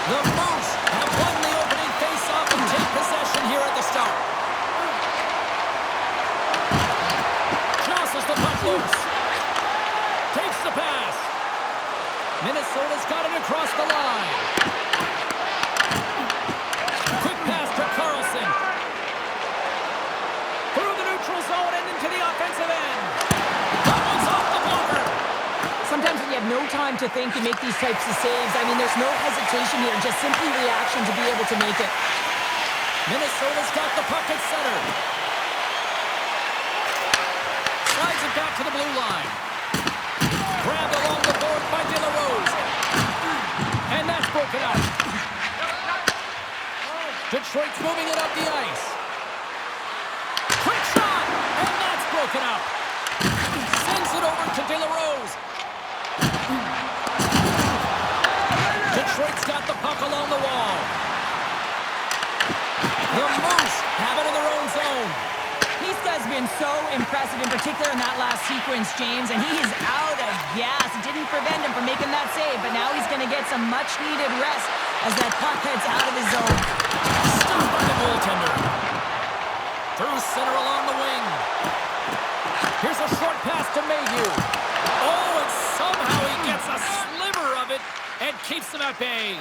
The Moose have won the opening face-off and take possession here at the start. Jostles the puck loose. Takes the pass. Minnesota's got it across the line. Quick pass to Carlson. Through the neutral zone and into the offensive end. That one's off the blocker. Sometimes when you have no time to think, you make these types of saves. I mean, there's no hesitation here, just simply reaction to be able to make it. Minnesota's got the puck at center. Slides it back to the blue line. Grabbed along the board by De La Rose. And that's broken up. Detroit's moving it up the ice. Quick shot! And that's broken up. Sends it over to De La Rose. Detroit's got the puck along the wall. The Moose have it in their own zone. These guys have been so impressive, in particular in that last sequence, James, and he is out of gas. It didn't prevent him from making that save, but now he's going to get some much-needed rest as that puck heads out of his zone. Stopped by the goaltender. Through center along the wing. Here's a short pass to Mayhew. Oh, and somehow he gets a sliver of it and keeps them at bay.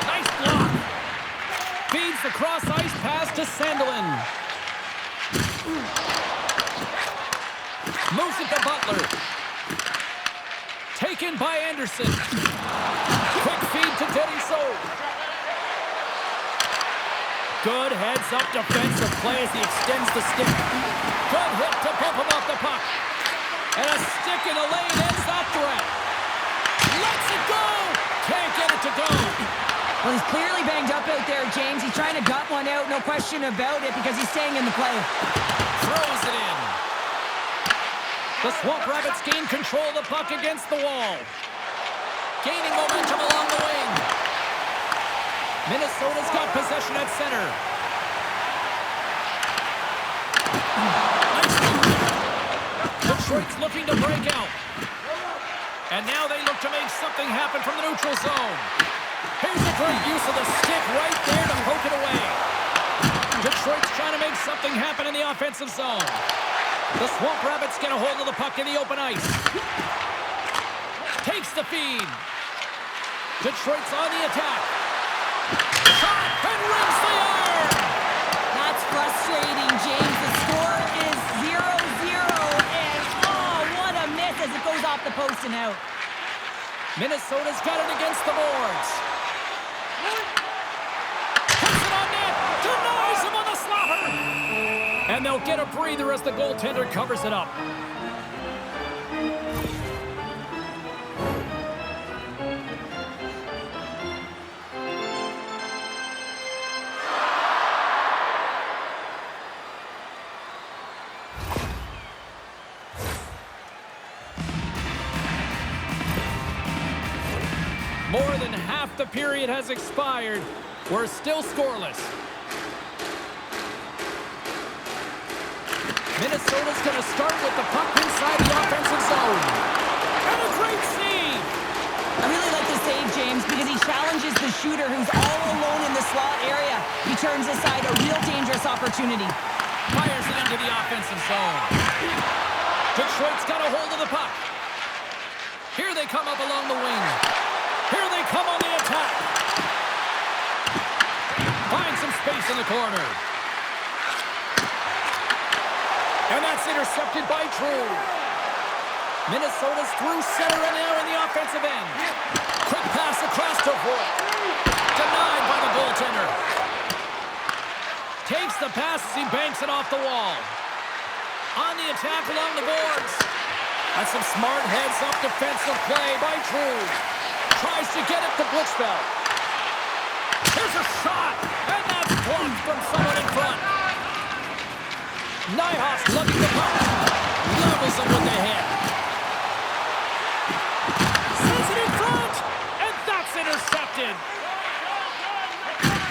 Nice block. Feeds the cross-ice pass to Sandelin. Moves it to Butler. Taken by Anderson. Quick feed to Denisot. Good heads-up defensive play as he extends the stick. Good hit to bump him off the puck. And a stick in the lane ends that threat. Lets it go. Can't get it to go. Well, he's clearly banged up out there, James. He's trying to gut one out, no question about it, because he's staying in the play. Throws it in. The Swamp Rabbits gain control of the puck against the wall. Gaining momentum along the wing. Minnesota's got possession at center. Nice move. Detroit's looking to break out. And now they look to make something happen from the neutral zone. Here's a great use of the stick right there to poke it away. Detroit's trying to make something happen in the offensive zone. The Swamp Rabbits get a hold of the puck in the open ice. Takes the feed. Detroit's on the attack. Shot and rims the iron. That's frustrating, James. The score is 0-0, and oh, what a miss as it goes off the post and out. Minnesota's got it against the boards. Puts it on net. Denies him on the slapper. And they'll get a breather as the goaltender covers it up. More than half the period has expired. We're still scoreless. Minnesota's going to start with the puck inside the offensive zone. And a great save! I really like the save, James, because he challenges the shooter who's all alone in the slot area. He turns aside a real dangerous opportunity. Fires it into the offensive zone. Detroit's got a hold of the puck. Here they come up along the wing. Here they come on the attack. Find some space in the corner. And that's intercepted by True. Minnesota's through center and now in the offensive end. Quick pass across to Voigt. Denied by the goaltender. Takes the pass as he banks it off the wall. On the attack along the boards. That's some smart heads-up defensive play by True. Tries to get it to Blitzfeld. Here's a shot, and that's blocked from someone in front. Nyhoff's lugging the puck. Levels him with the hit. Sends it in front, and that's intercepted.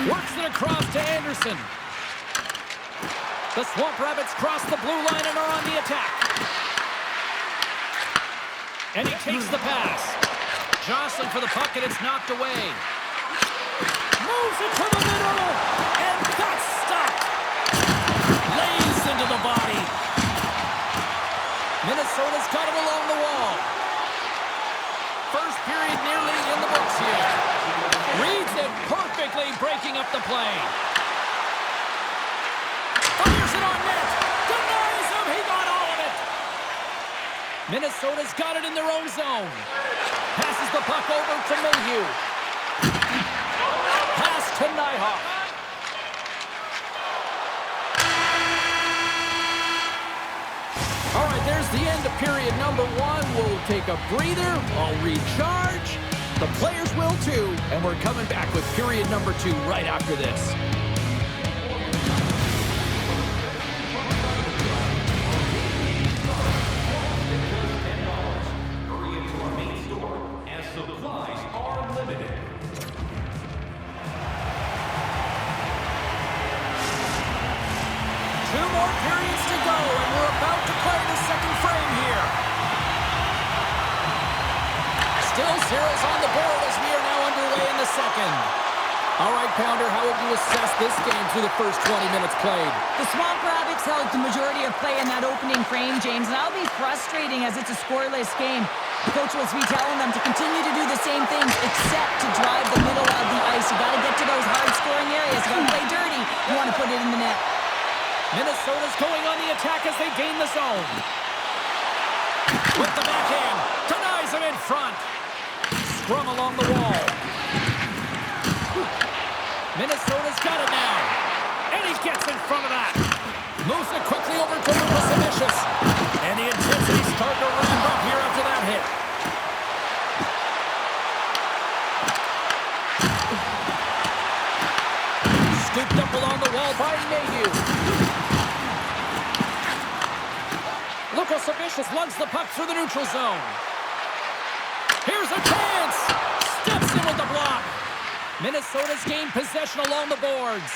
Works it across to Anderson. The Swamp Rabbits cross the blue line and are on the attack. And he takes the pass. jostling for the puck, and it's knocked away. Moves it to the middle, and that's stopped. Lays into the body. Minnesota's got it along the wall. First period nearly in the books here. Reads it perfectly, breaking up the play. Fires it on net. Denies him. He got all of it. Minnesota's got it in their own zone. Passes the puck over to Mayhew. Pass to Nyhoff. All right, there's the end of period number 1. We'll take a breather. I'll recharge. The players will too. And we're coming back with period number 2 right after this. Hurry into our main store as supplies are limited. Two more periods to go, and we're about to play the second frame here. Still zeros on the board as we are now underway in the second. All right, Pounder, how would you assess this game through the first 20 minutes played? The Swamp Rabbits held the majority of play in that opening frame, James, and that'll be frustrating as it's a scoreless game. The coach will be telling them to continue to do the same things except to drive the middle of the ice. You got to get to those hard-scoring areas. You got to play dirty. You want to put it in the net. Minnesota's going on the attack as they gain the zone. With the backhand, denies him in front. Scrum along the wall. Minnesota's got it now. And he gets in front of that. Moves it quickly over to Lucas. And the intensity's starting to ramp up here after that hit. Scooped up along the wall by Mayhew. Lucas lugs the puck through the neutral zone. Here's a chance. Steps in with the block. Minnesota's gained possession along the boards.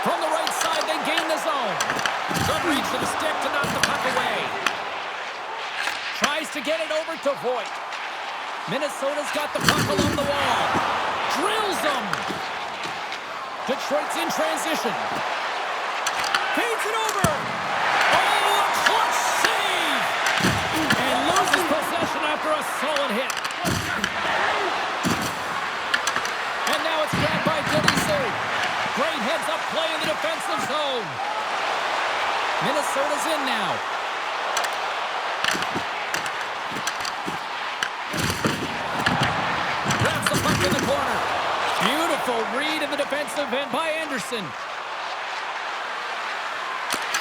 From the right side, they gain the zone. Good reach for the stick to knock the puck away. Tries to get it over to Voigt. Minnesota's got the puck along the wall. Drills them. Detroit's in transition. Feeds it over. Oh, a clutch save. And loses possession after a solid hit. And now it's grabbed by Dilly Sue. Great heads-up play in the defensive zone. Minnesota's in now. Grabs the puck in the corner. Beautiful read in the defensive end by Anderson.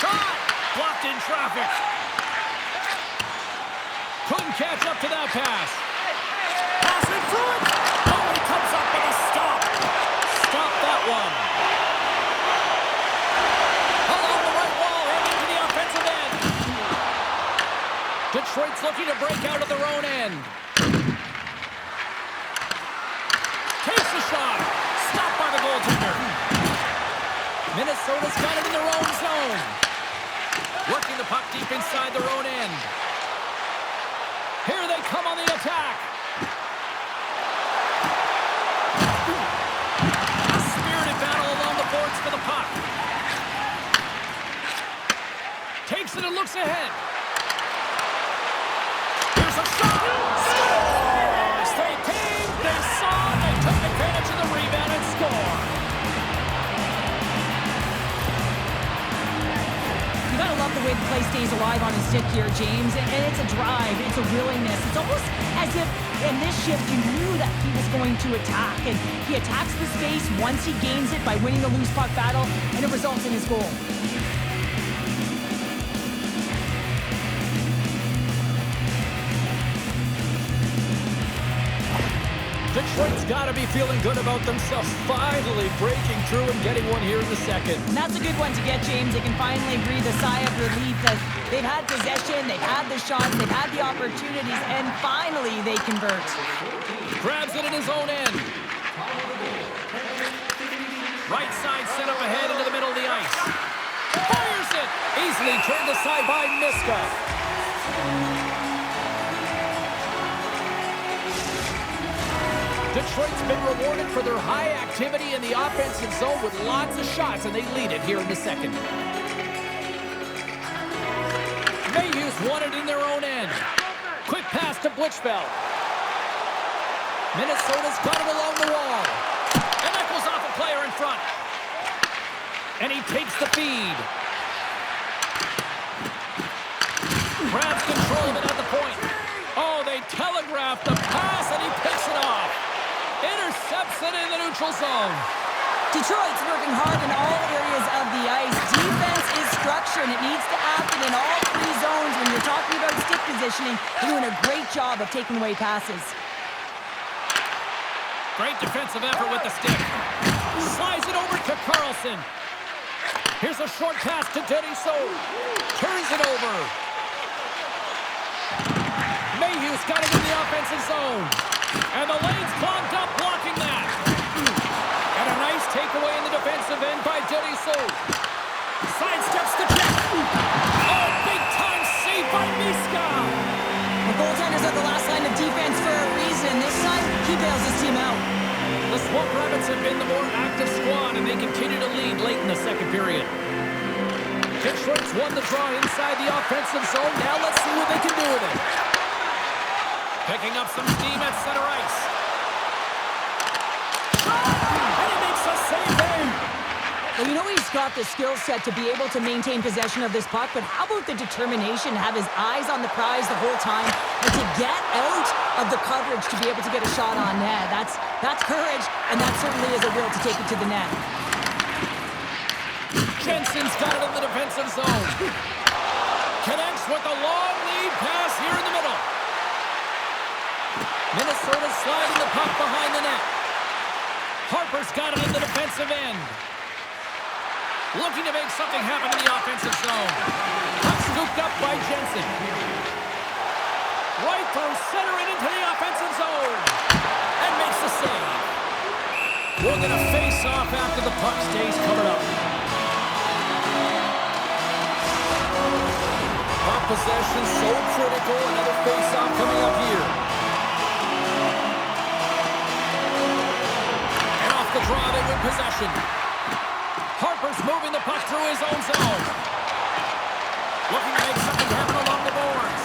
Shot! Blocked in traffic. Couldn't catch up to that pass. Passing through it. Oh, he comes up with a stop. Stop that one. Along the right wall, heading to the offensive end. Detroit's looking to break out of their own end. Takes the shot. Stopped by the goaltender. Minnesota's got it in their own zone. Working the puck deep inside their own end. Here they come on the attack. A spirited battle along the boards for the puck. Takes it and looks ahead. Here's a shot. Scores! They came, they saw, they took advantage of the rebound and score. You gotta love the way the play stays alive on his stick here, James. And it's a drive, it's a willingness. It's almost as if in this shift you knew that he was going to attack. And he attacks the space once he gains it by winning the loose puck battle, and it results in his goal. Detroit's got to be feeling good about themselves, finally breaking through and getting one here in the second. And that's a good one to get, James. They can finally breathe a sigh of relief that they've had possession, they've had the shots, they've had the opportunities, and finally they convert. Grabs it in his own end. Right side set up ahead into the middle of the ice. Fires it! Easily turned aside by Miska. Detroit's been rewarded for their high activity in the offensive zone with lots of shots, and they lead it here in the second. Mayhew's won it in their own end. Quick pass to Blichfeld. Minnesota's got it along the wall. And that goes off a player in front. And he takes the feed. Grabs control of it at the point. Oh, they telegraphed the pass, and he picks it off. Intercepts it in the neutral zone. Detroit's working hard in all areas of the ice. Defense is structure, and it needs to happen in all three zones. When you're talking about stick positioning, they're doing a great job of taking away passes. Great defensive effort with the stick. Slides it over to Carlson. Here's a short pass to Deniso. Turns it over. Mayhew's got it in the offensive zone. And the lane's clogged up, blocking that. And a nice takeaway in the defensive end by Deniso. Sidesteps the check. Oh, big-time save by Miska. The goaltenders are the last line of defense for a reason. This time, he bails his team out. The Swamp Rabbits have been the more active squad, and they continue to lead late in the second period. Detroit's won the draw inside the offensive zone. Now let's see what they can do with it. Picking up some steam at center ice. And he makes a save there. Well, you know he's got the skill set to be able to maintain possession of this puck, but how about the determination to have his eyes on the prize the whole time and to get out of the coverage to be able to get a shot on net? That's courage, and that certainly is a will to take it to the net. Jensen's got it in the defensive zone. Connects with a long lead pass here in the middle. Minnesota's sliding the puck behind the net. Harper's got it in the defensive end. Looking to make something happen in the offensive zone. Puck scooped up by Jensen. Right through center and into the offensive zone. And makes the save. We're going to face off after the puck stays covered up. Puck possession so critical. Another face-off coming up here. And off the draw, they win possession. Harper's moving the puck through his own zone. Looking to make something happen along the boards.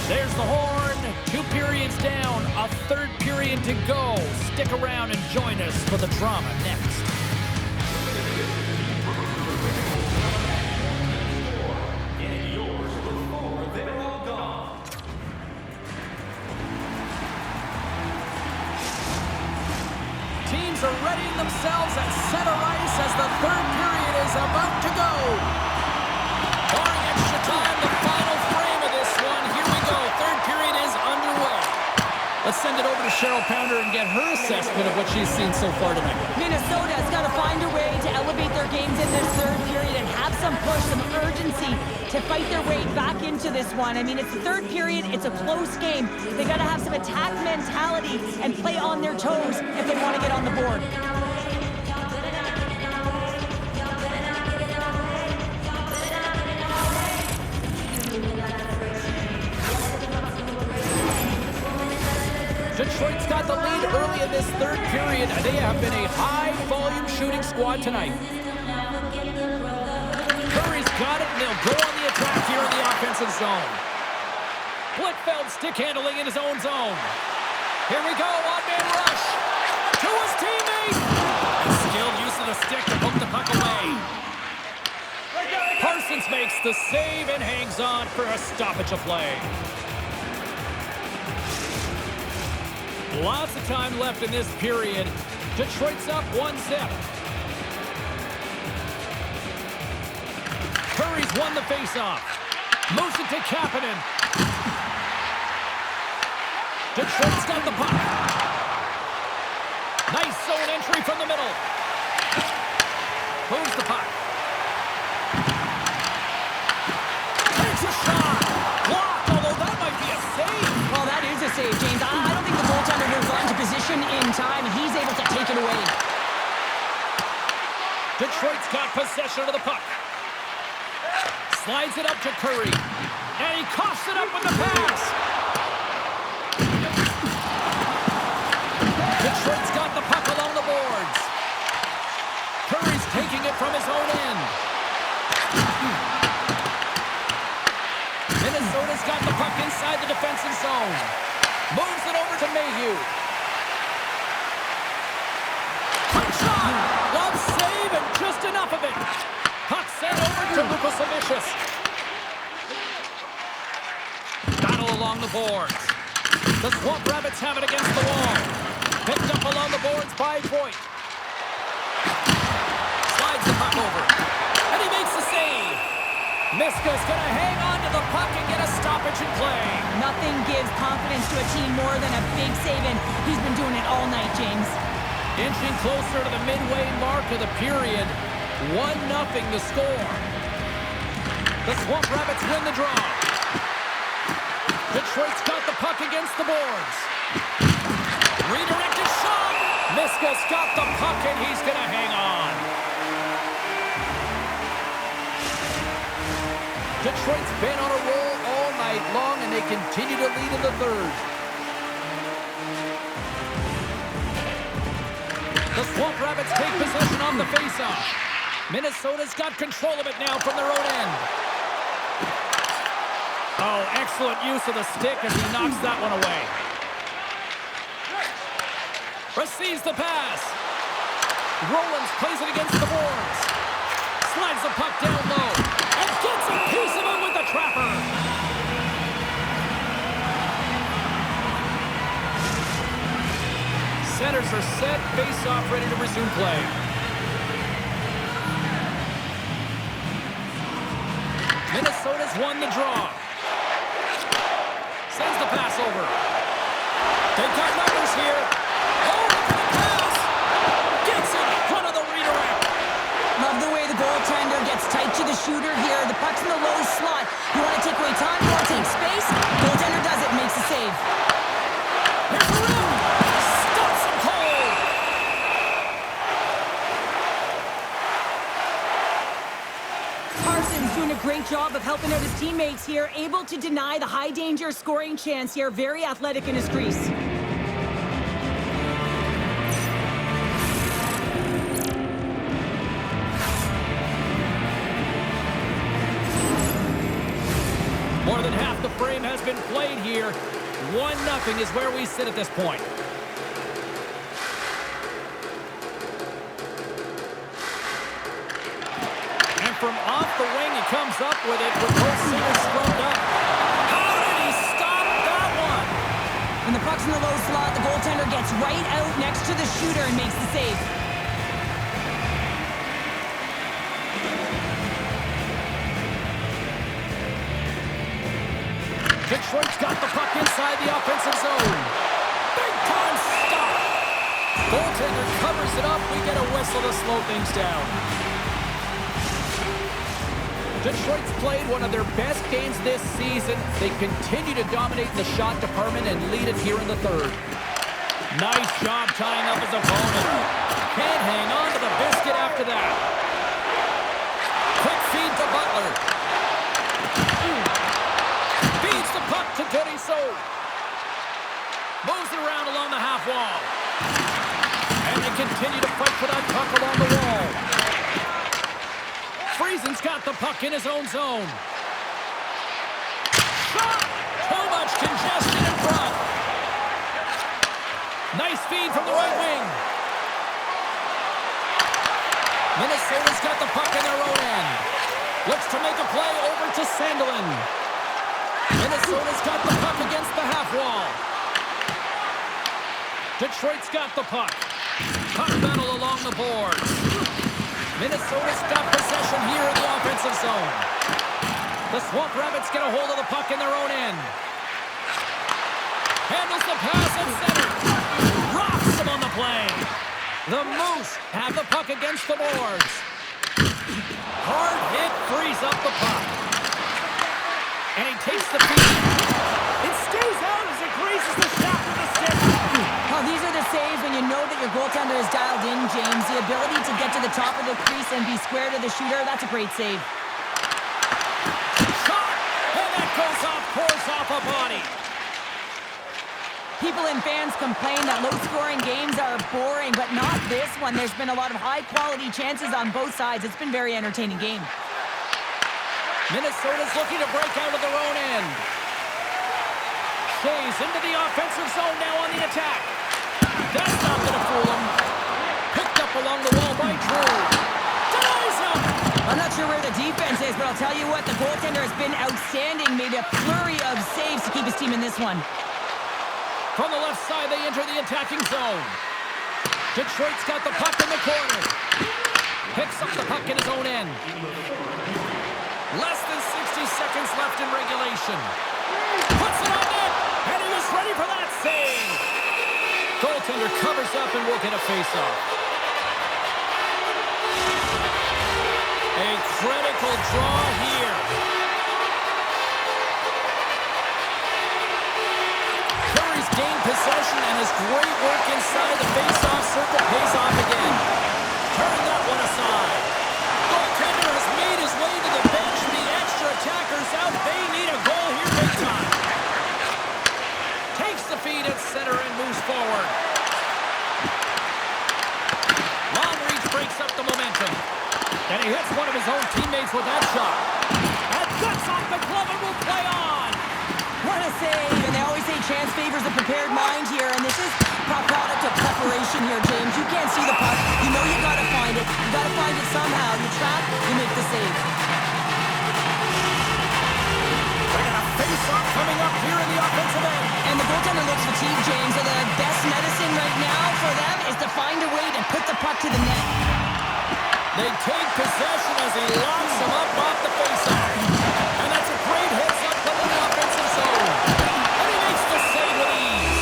There's the horn. 2 periods down. A third period to go. Stick around and join us for the drama next. Teams are readying themselves at center ice as the third period is about to go. Barring extra time, the final frame of this one. Here we go. Third period is underway. Let's send it over to Cheryl Pounder and get her assessment of what she's seen so far tonight. Minnesota's got to find a way to elevate their games in this third period and have some push, some urgency to fight their way back into this one. I mean, it's the third period. It's a close game. They got to have some attack mentality and play on their toes if they want to get on the board. Detroit's got the lead early in this third period, and they have been a high-volume shooting squad tonight. Curry's got it, and they'll go on the attack here in the offensive zone. Blichfeld stick handling in his own zone. Here we go, one-man rush to his teammate. And skilled use of the stick to poke the puck away. Parsons makes the save and hangs on for a stoppage of play. Lots of time left in this period. Detroit's up 1-0. Curry's won the faceoff. Moves it to Kapanen. Detroit's got the puck. Nice zone entry from the middle. Moves the puck. Takes a shot. Blocked, although that might be a save. Well, that is a save, James. I don't think the goaltender will run to position in time. He's able to take it away. Detroit's got possession of the puck. Slides it up to Curry. And he coughs it up with the pass. Detroit's got the puck along the boards. Curry's taking it from his own end. Minnesota's got the puck inside the defensive zone. Moves it over to Mayhew. Quick shot! Love save and just enough of it. Puck sent over to Lucas Amicius. Battle along the boards. The Swamp Rabbits have it against the wall. Picked up along the boards by Voigt. Slides the puck over. And he makes the save. Miska's going to hang on to the puck and get a stoppage in play. Nothing gives confidence to a team more than a big save, and he's been doing it all night, James. Inching closer to the midway mark of the period. 1-0 the score. The Swamp Rabbits win the draw. Detroit's got the puck against the boards. Redirected shot. Miska's got the puck and he's going to hang on. Detroit's been on a roll all night long and they continue to lead in the third. The Swamp Rabbits take possession on the faceoff. Minnesota's got control of it now from their own end. Oh, excellent use of the stick as he knocks that one away. Receives the pass. Rollins plays it against the boards. Slides the puck down low. And gets a piece of it with the trapper. Centers are set. Face-off ready to resume play. Minnesota's won the draw. Sends the pass over. They've got numbers here. Oh, look at the pass. Gets in front of the redirect. Love the way the goaltender gets tight to the shooter here. The puck's in the low slot. You want to take away time, you want to take space. Goaltender does it, makes the save. Here's the rim. Stops him cold. Carson's doing a great job of helping out his teammates here, able to deny the high-danger scoring chance here. Very athletic in his crease. More than half the frame has been played here. 1-0 is where we sit at this point. And from off the wing, he comes up with it with both singers scrubbed up. How did he stop that one? When the puck's in the low slot, the goaltender gets right out next to the shooter and makes the save. Detroit's got the puck inside the offensive zone. Big time stop. Goaltender covers it up. We get a whistle to slow things down. Detroit's played one of their best games this season. They continue to dominate the shot department and lead it here in the third. Nice job tying up his opponent. Can't hang on to the biscuit after that. Quick feed to Butler. Feeds the puck to Goody Soap. Moves it around along the half wall. And they continue to fight for that puck along the wall. Friesen's got the puck in his own zone. Shot! Too much congestion in front. Nice feed from the right wing. Minnesota's got the puck in their own end. Looks to make a play over to Sandelin. Minnesota's got the puck against the half wall. Detroit's got the puck. Puck battle along the boards. Minnesota's got possession here in the offensive zone. The Swamp Rabbits get a hold of the puck in their own end. Handles the pass at center. Rocks him on the play. The Moose have the puck against the boards. Hard hit frees up the puck. And he takes the feed. It stays out as it grazes the shaft of the stick. Well, these are the saves when you know that your goaltender is dialed in, James. The ability to get to the top of the crease and be square to the shooter, that's a great save. People and fans complain that low-scoring games are boring, but not this one. There's been a lot of high-quality chances on both sides. It's been a very entertaining game. Minnesota's looking to break out of their own end. Shays into the offensive zone now on the attack. That's not going to fool him. Picked up along the wall by Drew. Denies him! I'm not sure where the defense is, but I'll tell you what, the goaltender has been outstanding. Made a flurry of saves to keep his team in this one. From the left side, they enter the attacking zone. Detroit's got the puck in the corner. Picks up the puck in his own end. Less than 60 seconds left in regulation. Puts it on net, and he was ready for that save. Goaltender covers up and will get a face-off. A critical draw here. Gained possession, and his great work inside the face-off circle pays off again. Turn that one aside. Goaltender has made his way to the bench. The extra attackers out. They need a goal here big time. Takes the feed at center and moves forward. Long reach breaks up the momentum. And he hits one of his own teammates with that shot. And that's off the glove and will play on. What a save, and they always say chance favors the prepared mind here, and this is a product of preparation here, James. You can't see the puck. You know you gotta find it. You gotta find it somehow. You trap, you make the save. They got a face-off coming up here in the offensive end. And the goaltender looks fatigued, James, so the best medicine right now for them is to find a way to put the puck to the net. They take possession as he locks him up off the face-off. And that's a great heads-up from the offensive zone. And he makes the save with ease.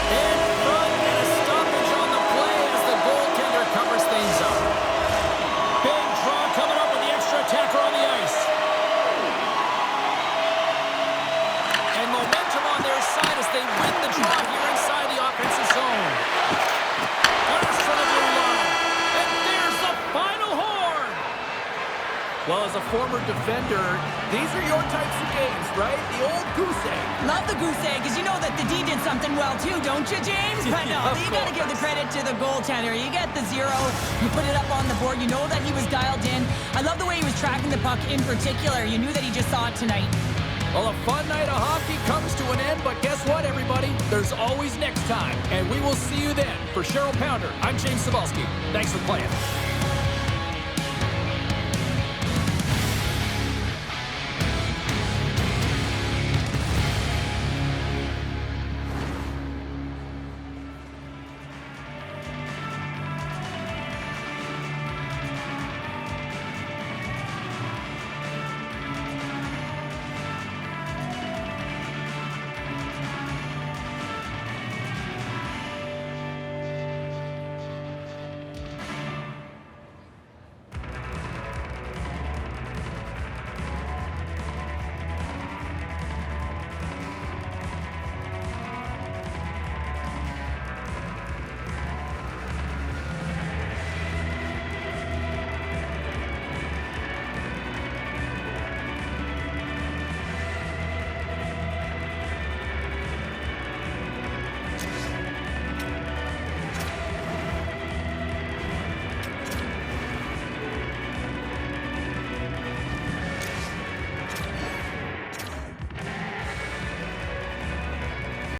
In front and a stoppage on the play as the goaltender covers things up. Big draw coming up with the extra attacker on the ice. And momentum on their side as they win the draw here inside the offensive zone. Pass from the blue line. And there's the final horn. Well, as a former defender, these are your types of games, right? The old goose egg. Love the goose egg, because you know that the D did something well too, don't you, James? But no, you got to give the credit to the goaltender. You get the 0, you put it up on the board, you know that he was dialed in. I love the way he was tracking the puck in particular. You knew that he just saw it tonight. Well, a fun night of hockey comes to an end, but guess what, everybody? There's always next time, and we will see you then. For Cheryl Pounder, I'm James Cebulski. Thanks for playing.